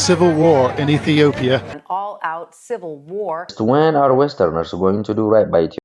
civil war in Ethiopia. An all-out civil war. When are Westerners going to do right by Ethiopia?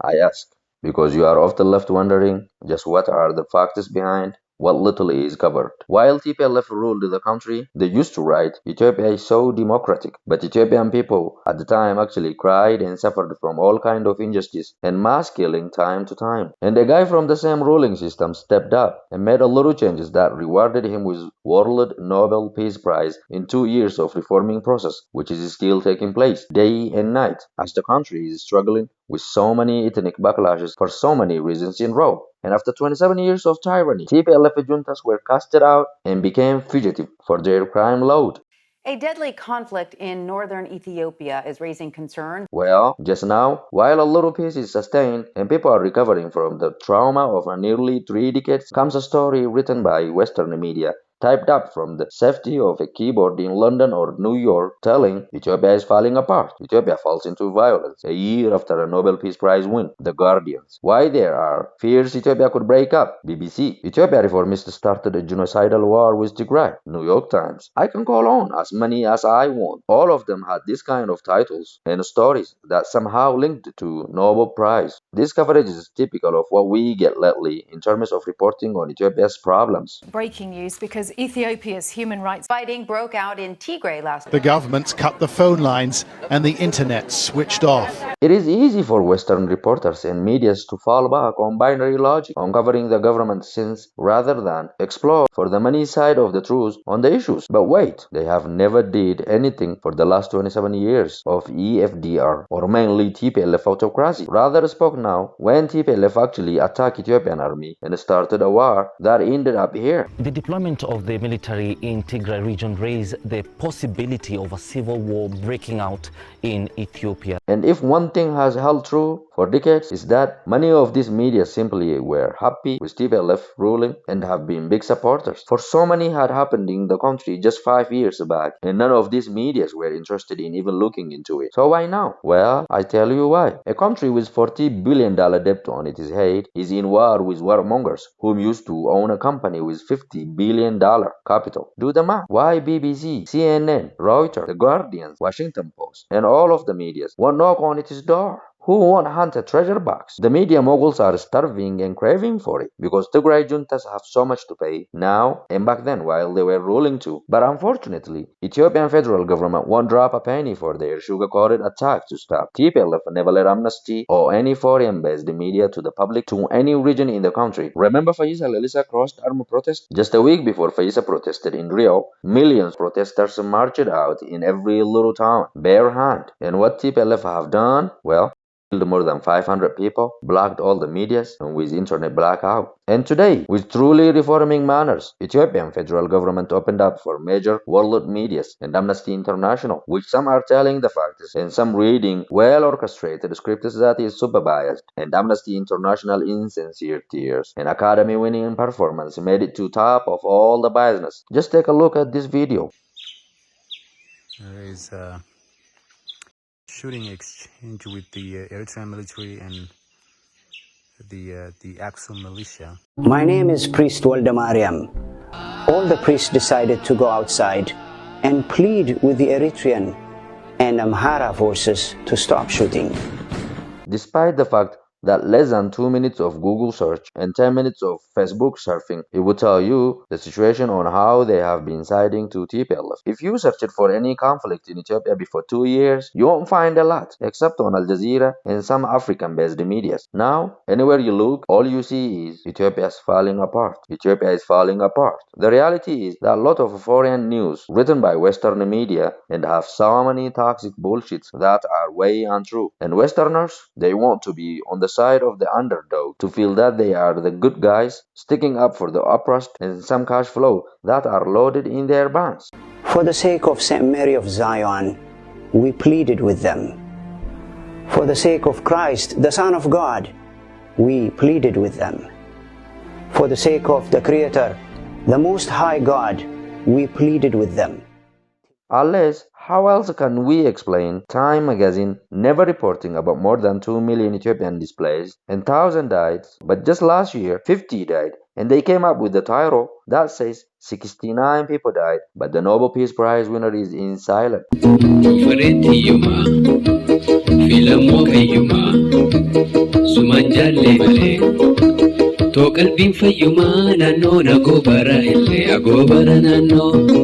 I ask, because you are often left wondering just what are the facts behind what little is covered. While TPLF ruled the country, they used to write, Ethiopia is so democratic, but Ethiopian people at the time actually cried and suffered from all kind of injustice and mass killing time to time. And a guy from the same ruling system stepped up and made a little changes that rewarded him with World Nobel Peace Prize in 2 years of reforming process, which is still taking place day and night as the country is struggling with so many ethnic backlashes for so many reasons in row. And after 27 years of tyranny, TPLF juntas were casted out and became fugitive for their crime load. A deadly conflict in northern Ethiopia is raising concern. Well, just now, while a little peace is sustained and people are recovering from the trauma of nearly 3 decades, comes a story written by Western media, typed up from the safety of a keyboard in London or New York, telling Ethiopia is falling apart. Ethiopia falls into violence a year after a Nobel Peace Prize win. The Guardians. Why there are fears Ethiopia could break up. BBC. Ethiopia reformists started a genocidal war with Tigray. New York Times. I can call on as many as I want. All of them had this kind of titles and stories that somehow linked to Nobel Prize. This coverage is typical of what we get lately in terms of reporting on Ethiopia's problems. Breaking news because Ethiopia's human rights fighting broke out in Tigray last week. The government cut the phone lines and the internet switched off. It is easy for Western reporters and medias to fall back on binary logic on covering the government sins rather than explore for the money side of the truth on the issues. But wait, they have never did anything for the last 27 years of EFDR or mainly TPLF autocracy. Rather spoke now when TPLF actually attacked Ethiopian army and started a war that ended up here. The deployment of the military in Tigray region raised the possibility of a civil war breaking out in Ethiopia. And if one thing has held true for decades is that many of these media simply were happy with TPLF ruling and have been big supporters. For so many had happened in the country just 5 years back, and none of these medias were interested in even looking into it. So why now? Well, I tell you why. A country with $40 billion debt on its head is in war with warmongers whom used to own a company with $50 billion capital. Do the math. Why BBC, CNN, Reuters, The Guardian, Washington Post, and all of the medias won't knock on its door? Who won't hunt a treasure box? The media moguls are starving and craving for it because Tigray juntas have so much to pay now and back then while they were ruling too. But unfortunately, Ethiopian federal government won't drop a penny for their sugar-coated attack to stop. TPLF never let Amnesty or any foreign-based media to the public to any region in the country. Remember Fayisa Lelisa crossed armed protest? Just a week before Fayisa protested in Rio, millions of protesters marched out in every little town, bare hand. And what TPLF have done? Well, killed more than 500 people, blocked all the medias, and with internet blackout. And today, with truly reforming manners, Ethiopian federal government opened up for major world medias and Amnesty International, which some are telling the facts and some reading well-orchestrated scripts that is super biased, and Amnesty International insincere tears and Academy-winning performance made it to top of all the biasness. Just take a look at this video. There is shooting exchange with the Eritrean military and the Axum militia. My name is Priest Waldemariam. All the priests decided to go outside and plead with the Eritrean and Amhara forces to stop shooting. Despite the fact that less than 2 minutes of Google search and 10 minutes of Facebook surfing, it would tell you the situation on how they have been siding to TPLF. If you searched for any conflict in Ethiopia before 2 years, you won't find a lot, except on Al Jazeera and some African-based media. Now, anywhere you look, all you see is Ethiopia is falling apart. Ethiopia is falling apart. The reality is that a lot of foreign news written by Western media and have so many toxic bullshits that are way untrue. And Westerners, they want to be on the side of the underdog, to feel that they are the good guys sticking up for the oppressed and some cash flow that are loaded in their banks. For the sake of St. Mary of Zion, we pleaded with them. For the sake of Christ, the Son of God, we pleaded with them. For the sake of the Creator, the Most High God, we pleaded with them. Unless, how else can we explain Time magazine never reporting about more than 2 million Ethiopian displaced and 1,000 died, but just last year 50 died, and they came up with the title that says 69 people died, but the Nobel Peace Prize winner is in silence. Tokal bin fayyuma naannoo na gobara illee agobara naannoo.